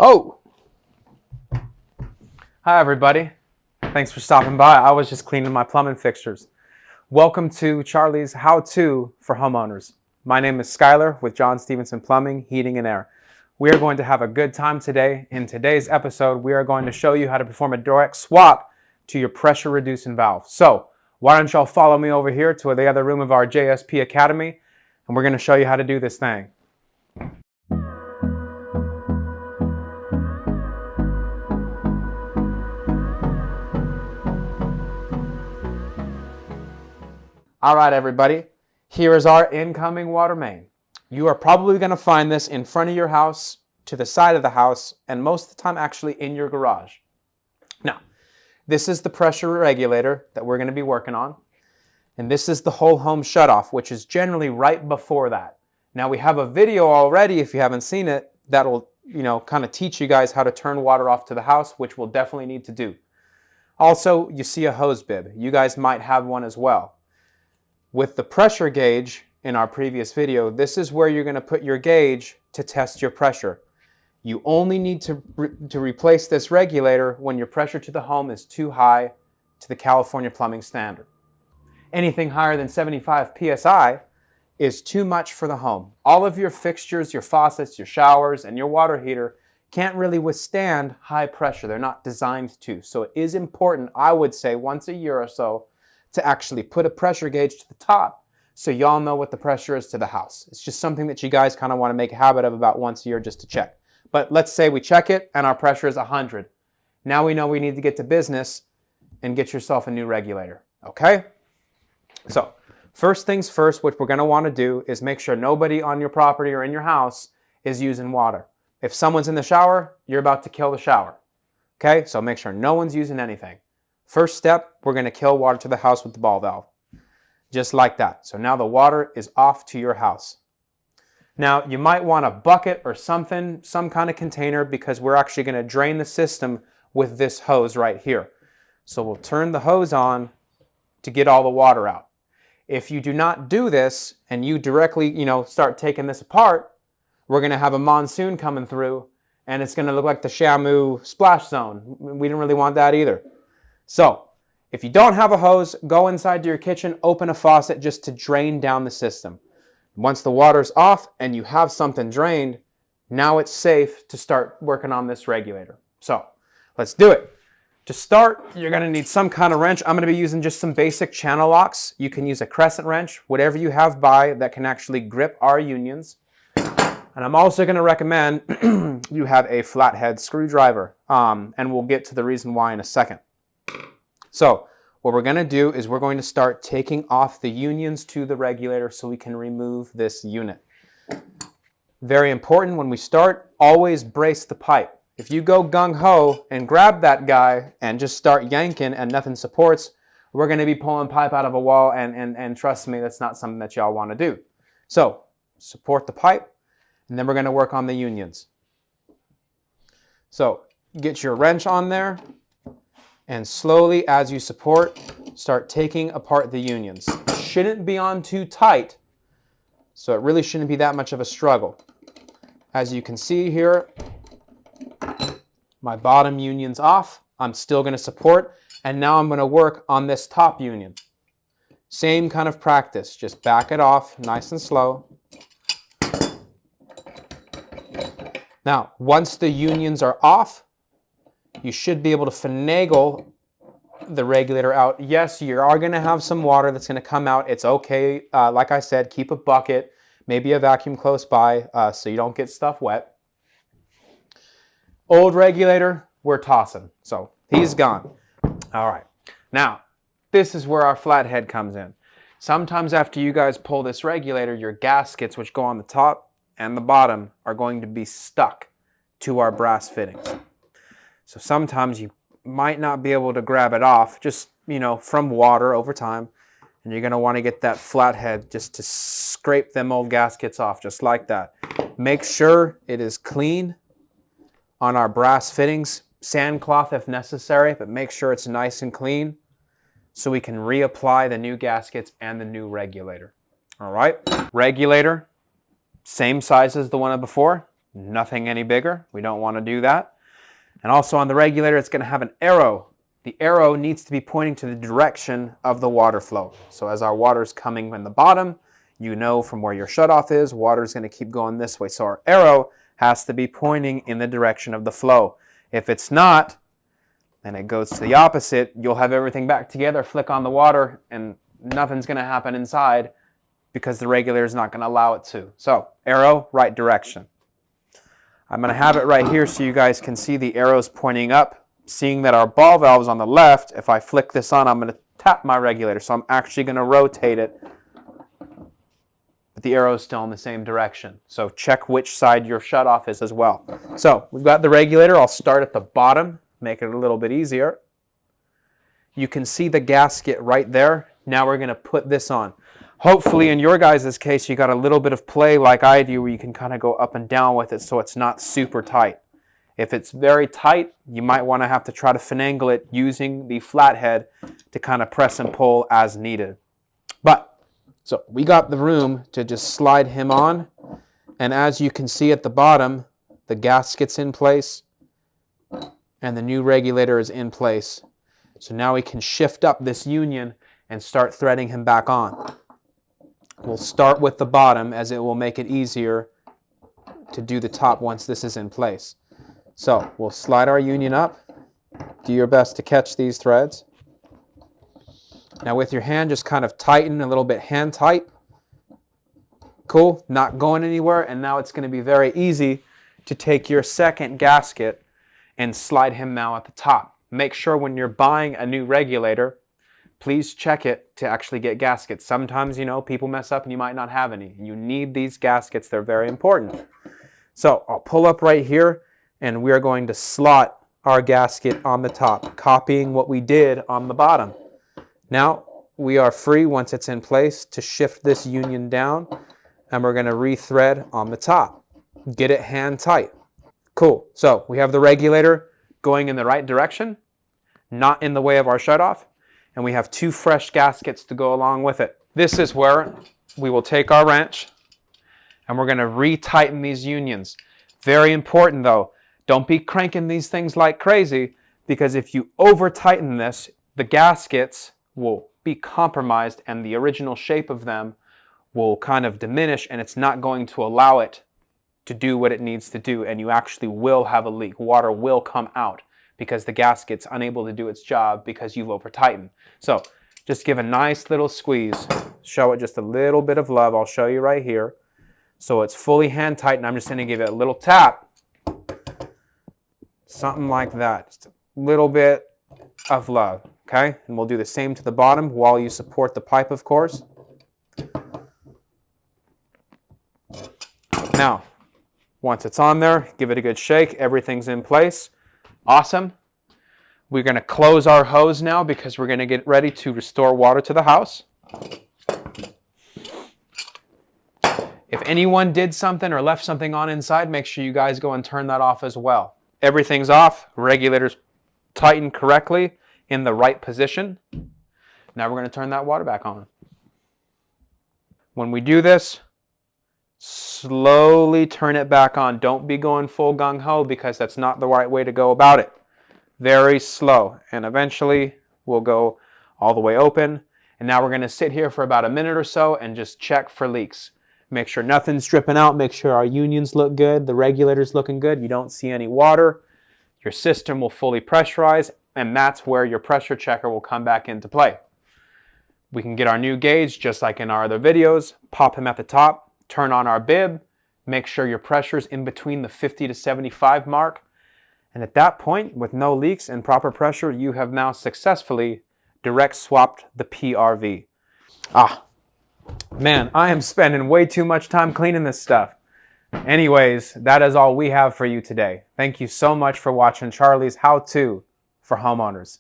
Oh! Hi everybody. Thanks for stopping by. I was just cleaning my plumbing fixtures. Welcome to Charlie's How-To for Homeowners. My name is Skylar with John Stevenson Plumbing, Heating and Air. We are going to have a good time today. In today's episode, we are going to show you how to perform a direct swap to your pressure reducing valve. So why don't y'all follow me over here to the other room of our JSP Academy, and we're going to show you how to do this thing. All right, everybody, here is our incoming water main. You are probably going to find this in front of your house, to the side of the house, and most of the time actually in your garage. Now, this is the pressure regulator that we're going to be working on, and this is the whole home shutoff, which is generally right before that. Now, we have a video already, if you haven't seen it, that'll kind of teach you guys how to turn water off to the house, which we'll definitely need to do. Also, you see a hose bib. You guys might have one as well. With the pressure gauge in our previous video, this is where you're going to put your gauge to test your pressure. You only need to replace this regulator when your pressure to the home is too high to the California plumbing standard. Anything higher than 75 psi is too much for the home. All of your fixtures, your faucets, your showers, and your water heater can't really withstand high pressure. They're not designed to. So it is important, I would say, once a year or so, to actually put a pressure gauge to the top so y'all know what the pressure is to the house. It's just something that you guys kind of want to make a habit of about once a year just to check. But let's say we check it and our pressure is 100. Now we know we need to get to business and get yourself a new regulator, okay? So first things first, what we're going to want to do is make sure nobody on your property or in your house is using water. If someone's in the shower, you're about to kill the shower, okay? So make sure no one's using anything. First step, we're going to kill water to the house with the ball valve. Just like that. So now the water is off to your house. Now you might want a bucket or something, some kind of container, because we're actually going to drain the system with this hose right here. So we'll turn the hose on to get all the water out. If you do not do this and you directly, start taking this apart, we're going to have a monsoon coming through and it's going to look like the Shamu splash zone. We didn't really want that either. So, if you don't have a hose, go inside to your kitchen, open a faucet just to drain down the system. Once the water's off and you have something drained, now it's safe to start working on this regulator. So, let's do it. To start, you're going to need some kind of wrench. I'm going to be using just some basic channel locks. You can use a Crescent wrench, whatever you have by that can actually grip our unions. And I'm also going to recommend you have a flathead screwdriver, and we'll get to the reason why in a second. So what we're going to do is we're going to start taking off the unions to the regulator so we can remove this unit. Very important, when we start, always brace the pipe. If you go gung-ho and grab that guy and just start yanking and nothing supports, we're going to be pulling pipe out of a wall, and trust me, that's not something that y'all want to do. So support the pipe, and then we're going to work on the unions. So get your wrench on there. And slowly, as you support, start taking apart the unions. It shouldn't be on too tight, so it really shouldn't be that much of a struggle. As you can see here, my bottom union's off. I'm still going to support, and now I'm going to work on this top union. Same kind of practice, just back it off nice and slow. Now, once the unions are off, you should be able to finagle the regulator out. Yes, you are going to have some water that's going to come out. It's okay. Like I said, keep a bucket, maybe a vacuum close by so you don't get stuff wet. Old regulator, we're tossing. So he's gone. All right. Now, this is where our flathead comes in. Sometimes after you guys pull this regulator, your gaskets, which go on the top and the bottom, are going to be stuck to our brass fittings. So sometimes you might not be able to grab it off just, from water over time. And you're going to want to get that flathead just to scrape them old gaskets off just like that. Make sure it is clean on our brass fittings. Sandcloth if necessary, but make sure it's nice and clean so we can reapply the new gaskets and the new regulator. All right, regulator, same size as the one before. nothing any bigger. We don't want to do that. And also on the regulator, it's going to have an arrow. The arrow needs to be pointing to the direction of the water flow. So as our water is coming from the bottom, you know from where your shutoff is, water is going to keep going this way. So our arrow has to be pointing in the direction of the flow. If it's not, and it goes to the opposite, you'll have everything back together, flick on the water, and nothing's going to happen inside because the regulator is not going to allow it to. So arrow, right direction. I'm going to have it right here so you guys can see the arrows pointing up. Seeing that our ball valve is on the left, if I flick this on, I'm going to tap my regulator. So I'm actually going to rotate it, but the arrow is still in the same direction. So check which side your shutoff is as well. So we've got the regulator. I'll start at the bottom, make it a little bit easier. You can see the gasket right there. Now we're going to put this on. Hopefully in your guys' case, you got a little bit of play like I do where you can kind of go up and down with it so it's not super tight. If it's very tight, you might want to have to try to finagle it using the flathead to kind of press and pull as needed. So we got the room to just slide him on. And as you can see at the bottom, the gasket's in place and the new regulator is in place. So now we can shift up this union and start threading him back on. We'll start with the bottom as it will make it easier to do the top once this is in place. So we'll slide our union up. Do your best to catch these threads. Now with your hand, just kind of tighten a little bit hand tight. Cool, not going anywhere. And now it's going to be very easy to take your second gasket and slide him now at the top. Make sure when you're buying a new regulator, please check it to actually get gaskets. Sometimes, you know, people mess up and you might not have any. You need these gaskets. They're very important. So I'll pull up right here and we're going to slot our gasket on the top, copying what we did on the bottom. Now we are free once it's in place to shift this union down and we're going to rethread on the top. Get it hand tight. Cool. So we have the regulator going in the right direction, not in the way of our shutoff. And we have two fresh gaskets to go along with it. This is where we will take our wrench and we're going to retighten these unions. Very important though, don't be cranking these things like crazy because if you over tighten this, the gaskets will be compromised and the original shape of them will kind of diminish and it's not going to allow it to do what it needs to do and you actually will have a leak. Water will come out because the gasket's unable to do its job because you've over tightened. So just give a nice little squeeze. Show it just a little bit of love. I'll show you right here. So it's fully hand tight and I'm just going to give it a little tap. Something like that. Just a little bit of love. Okay? And we'll do the same to the bottom while you support the pipe, of course. Now, once it's on there, give it a good shake. Everything's in place. Awesome. We're going to close our hose now because we're going to get ready to restore water to the house. If anyone did something or left something on inside, make sure you guys go and turn that off as well. Everything's off. Regulator's tightened correctly in the right position. Now we're going to turn that water back on. When we do this, slowly turn it back on. Don't be going full gung-ho because that's not the right way to go about it. Very slow. And eventually we'll go all the way open. And now we're going to sit here for about a minute or so and just check for leaks. Make sure nothing's dripping out. Make sure our unions look good. The regulator's looking good. You don't see any water. Your system will fully pressurize. And that's where your pressure checker will come back into play. We can get our new gauge just like in our other videos. Pop him at the top. Turn on our bib. Make sure your pressure's in between the 50 to 75 mark. And at that point, with no leaks and proper pressure, you have now successfully direct swapped the PRV. Man, I am spending way too much time cleaning this stuff. Anyways, that is all we have for you today. Thank you so much for watching Charlie's how-to for homeowners.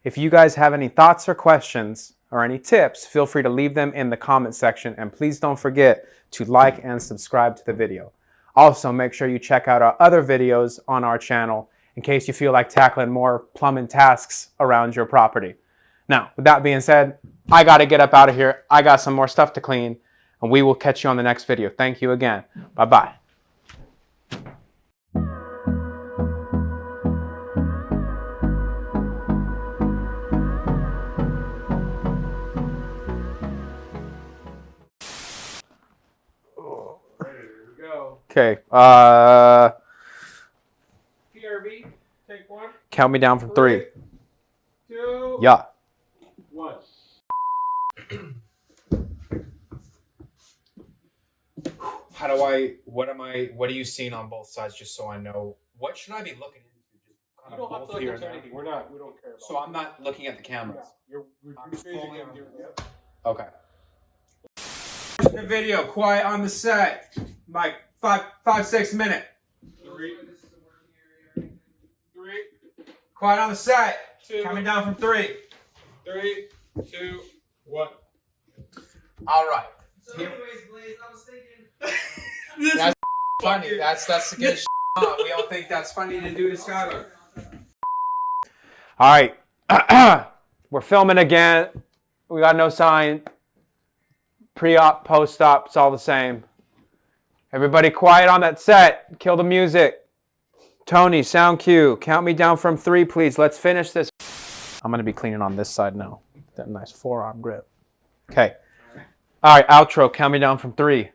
If you guys have any thoughts or questions or any tips, feel free to leave them in the comment section. And please don't forget to like and subscribe to the video. Also, make sure you check out our other videos on our channel in case you feel like tackling more plumbing tasks around your property. Now, with that being said, I got to get up out of here. I got some more stuff to clean, and we will catch you on the next video. Thank you again. Bye-bye. Okay. PRV, take 1. Count me down from 3. 2. Yeah. 1. What are you seeing on both sides, just so I know? What should I be looking into? Just kind You don't have to look into anything. We don't care about. So I'm not looking at the cameras. You're fully on doing it. Okay. The video, quiet on the set. Like 6 minutes. 3. Quiet on the set. 2. Coming down from 3. 3, 2, 1. All right. So anyways, Blaze, I was thinking. That's funny. That's the good shit. We all think that's funny to do to Skylar. All right. We're filming again. We got no sign. Pre-op, post-op, it's all the same. Everybody quiet on that set. Kill the music. Tony, sound cue. Count me down from 3, please. Let's finish this. I'm going to be cleaning on this side now. That nice forearm grip. Okay. All right, outro. Count me down from 3.